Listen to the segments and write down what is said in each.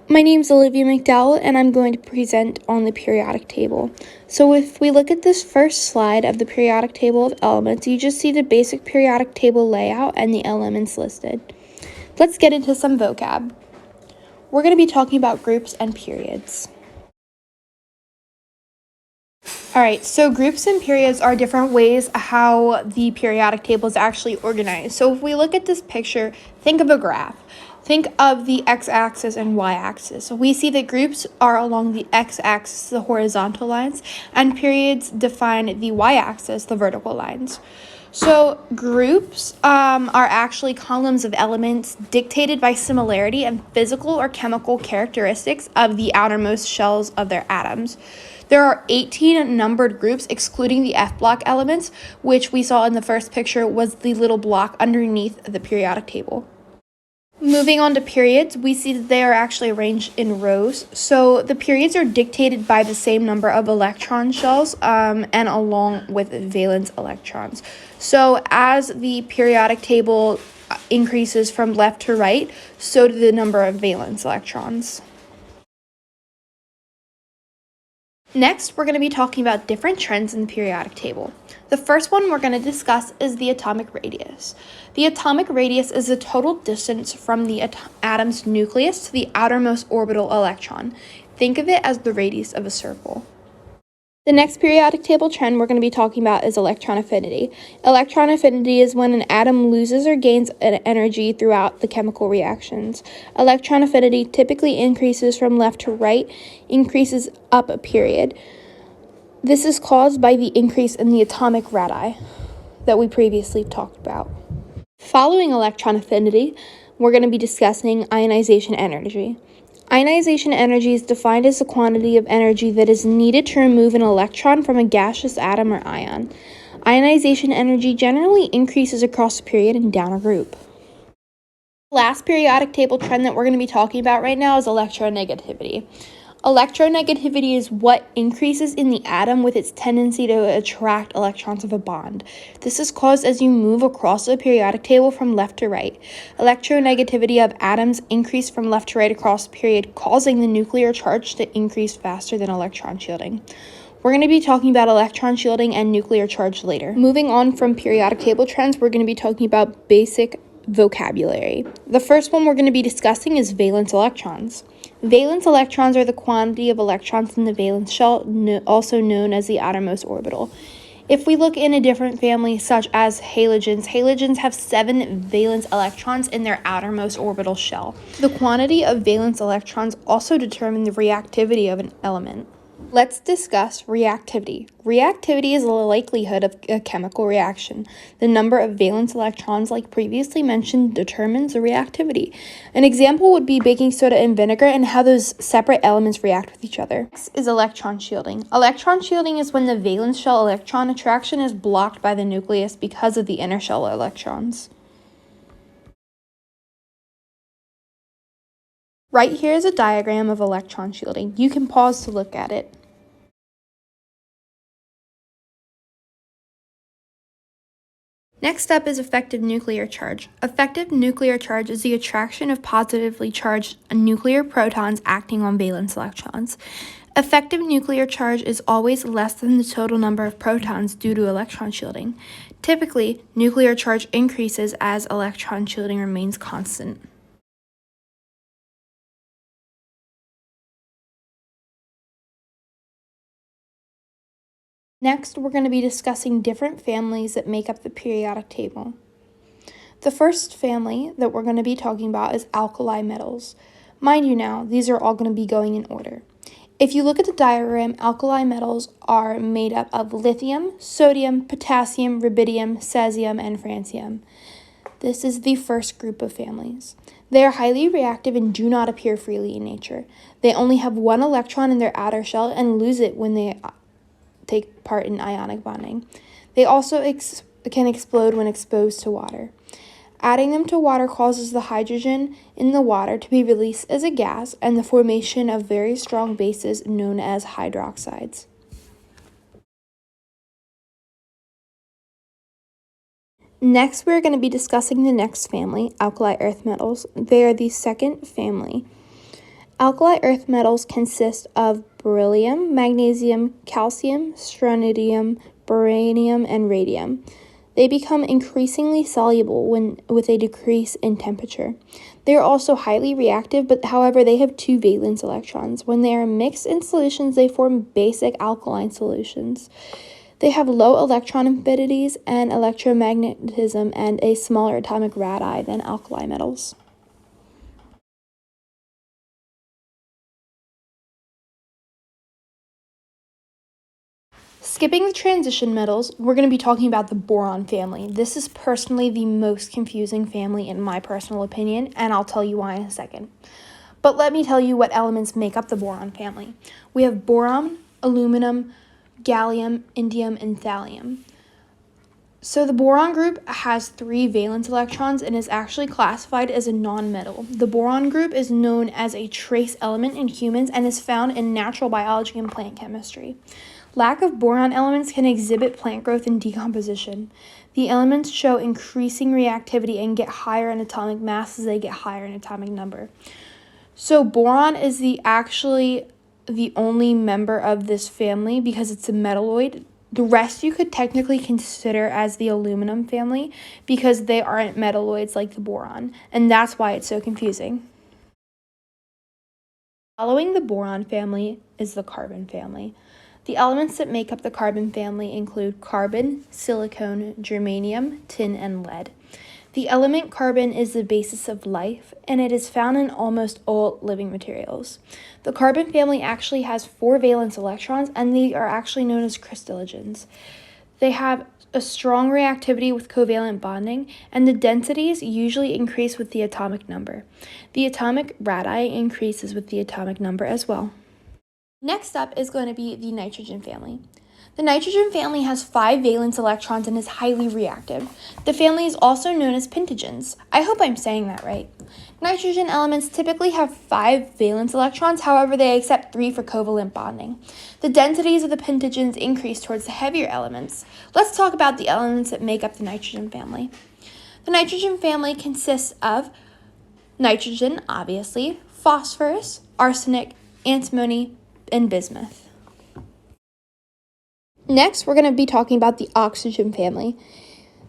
My name is Olivia McDowell, and I'm going to present on the periodic table. So if we look at this first slide of the periodic table of elements, you just see the basic periodic table layout and the elements listed. Let's get into some vocab. We're going to be talking about groups and periods. Alright, so groups and periods are different ways how the periodic table is actually organized. So if we look at this picture, think of a graph. Think of the x-axis and y-axis. So we see that groups are along the x-axis, the horizontal lines, and periods define the y-axis, the vertical lines. So groups are actually columns of elements dictated by similarity and physical or chemical characteristics of the outermost shells of their atoms. There are 18 numbered groups, excluding the F block elements, which we saw in the first picture was the little block underneath the periodic table. Moving on to periods, we see that they are actually arranged in rows. So the periods are dictated by the same number of electron shells and along with valence electrons. So as the periodic table increases from left to right, so do the number of valence electrons. Next, we're going to be talking about different trends in the periodic table. The first one we're going to discuss is the atomic radius. The atomic radius is the total distance from the atom's nucleus to the outermost orbital electron. Think of it as the radius of a circle. The next periodic table trend we're going to be talking about is electron affinity. Electron affinity is when an atom loses or gains energy throughout the chemical reactions. Electron affinity typically increases from left to right, increases up a period. This is caused by the increase in the atomic radii that we previously talked about. Following electron affinity, we're going to be discussing ionization energy. Ionization energy is defined as the quantity of energy that is needed to remove an electron from a gaseous atom or ion. Ionization energy generally increases across a period and down a group. The last periodic table trend that we're going to be talking about right now is electronegativity. Electronegativity is what increases in the atom with its tendency to attract electrons of a bond. This is caused as you move across the periodic table from left to right. Electronegativity of atoms increase from left to right across the period, causing the nuclear charge to increase faster than electron shielding. We're going to be talking about electron shielding and nuclear charge later. Moving on from periodic table trends, we're going to be talking about basic vocabulary. The first one we're going to be discussing is valence electrons. Valence electrons are the quantity of electrons in the valence shell, also known as the outermost orbital. If we look in a different family, such as halogens have 7 valence electrons in their outermost orbital shell. The quantity of valence electrons also determine the reactivity of an element. Let's discuss reactivity. Reactivity is the likelihood of a chemical reaction. The number of valence electrons, like previously mentioned, determines the reactivity. An example would be baking soda and vinegar and how those separate elements react with each other. Next is electron shielding. Electron shielding is when the valence shell electron attraction is blocked by the nucleus because of the inner shell electrons. Right here is a diagram of electron shielding. You can pause to look at it. Next up is effective nuclear charge. Effective nuclear charge is the attraction of positively charged nuclear protons acting on valence electrons. Effective nuclear charge is always less than the total number of protons due to electron shielding. Typically, nuclear charge increases as electron shielding remains constant. Next, we're going to be discussing different families that make up the periodic table. The first family that we're going to be talking about is alkali metals. Mind you now, these are all going to be going in order. If you look at the diagram, alkali metals are made up of lithium, sodium, potassium, rubidium, cesium, and francium. This is the first group of families. They are highly reactive and do not appear freely in nature. They only have one electron in their outer shell and lose it when they take part in ionic bonding. They also can explode when exposed to water. Adding them to water causes the hydrogen in the water to be released as a gas and the formation of very strong bases known as hydroxides. Next, we're going to be discussing the next family, alkali earth metals. They are the second family. Alkali earth metals consist of beryllium, magnesium, calcium, strontium, barium, and radium. They become increasingly soluble with a decrease in temperature. They are also highly reactive, but however, they have two valence electrons. When they are mixed in solutions, they form basic alkaline solutions. They have low electron affinities and electromagnetism and a smaller atomic radii than alkali metals. Skipping the transition metals, we're going to be talking about the boron family. This is personally the most confusing family in my personal opinion, and I'll tell you why in a second. But let me tell you what elements make up the boron family. We have boron, aluminum, gallium, indium, and thallium. So the boron group has 3 valence electrons and is actually classified as a nonmetal. The boron group is known as a trace element in humans and is found in natural biology and plant chemistry. Lack of boron elements can exhibit plant growth and decomposition. The elements show increasing reactivity and get higher in atomic mass as they get higher in atomic number. So boron is actually the only member of this family because it's a metalloid. The rest you could technically consider as the aluminum family because they aren't metalloids like the boron, and that's why it's so confusing. Following the boron family is the carbon family. The elements that make up the carbon family include carbon, silicon, germanium, tin, and lead. The element carbon is the basis of life, and it is found in almost all living materials. The carbon family actually has 4 valence electrons, and they are actually known as crystallogens. They have a strong reactivity with covalent bonding, and the densities usually increase with the atomic number. The atomic radii increases with the atomic number as well. Next up is going to be the nitrogen family. The nitrogen family has 5 valence electrons and is highly reactive. The family is also known as pentagens. I hope I'm saying that right. Nitrogen elements typically have 5 valence electrons, however, they accept 3 for covalent bonding. The densities of the pentagens increase towards the heavier elements. Let's talk about the elements that make up the nitrogen family. The nitrogen family consists of nitrogen, obviously, phosphorus, arsenic, antimony, and bismuth. Next, we're going to be talking about the oxygen family.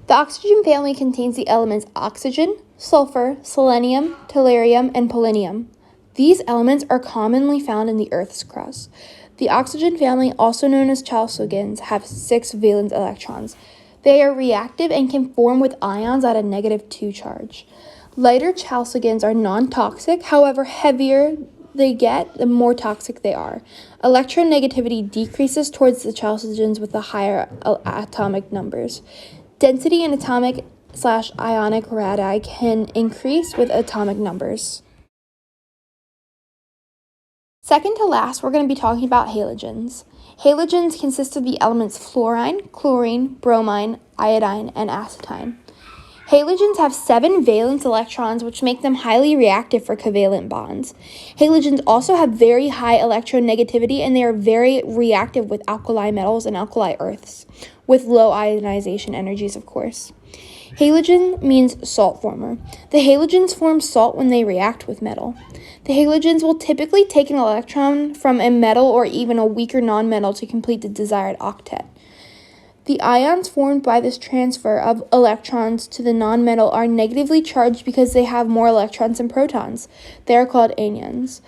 The oxygen family contains the elements oxygen, sulfur, selenium, tellurium, and polonium. These elements are commonly found in the Earth's crust. The oxygen family, also known as chalcogens, have 6 valence electrons. They are reactive and can form with ions at a -2 charge. Lighter chalcogens are non-toxic, however, heavier they get, the more toxic they are. Electronegativity decreases towards the chalcogens with the higher atomic numbers. Density in atomic/ionic radii can increase with atomic numbers. Second to last, we're going to be talking about halogens. Halogens consist of the elements fluorine, chlorine, bromine, iodine, and acetine. Halogens have 7 valence electrons, which make them highly reactive for covalent bonds. Halogens also have very high electronegativity, and they are very reactive with alkali metals and alkali earths, with low ionization energies, of course. Halogen means salt former. The halogens form salt when they react with metal. The halogens will typically take an electron from a metal or even a weaker nonmetal to complete the desired octet. The ions formed by this transfer of electrons to the nonmetal are negatively charged because they have more electrons than protons. They are called anions.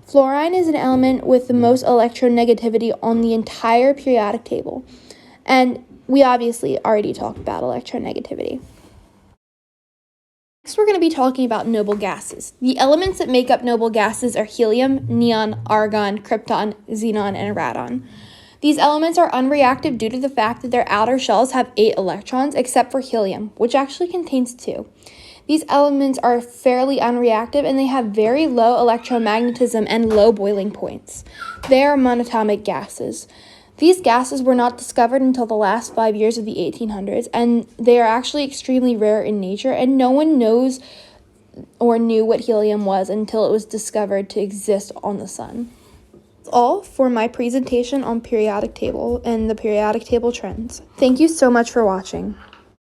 Fluorine is an element with the most electronegativity on the entire periodic table. And we obviously already talked about electronegativity. Next, we're going to be talking about noble gases. The elements that make up noble gases are helium, neon, argon, krypton, xenon, and radon. These elements are unreactive due to the fact that their outer shells have 8 electrons, except for helium, which actually contains 2. These elements are fairly unreactive and they have very low electromagnetism and low boiling points. They are monatomic gases. These gases were not discovered until the last 5 years of the 1800s, and they are actually extremely rare in nature, and no one knows or knew what helium was until it was discovered to exist on the sun. That's all for my presentation on periodic table and the periodic table trends. Thank you so much for watching.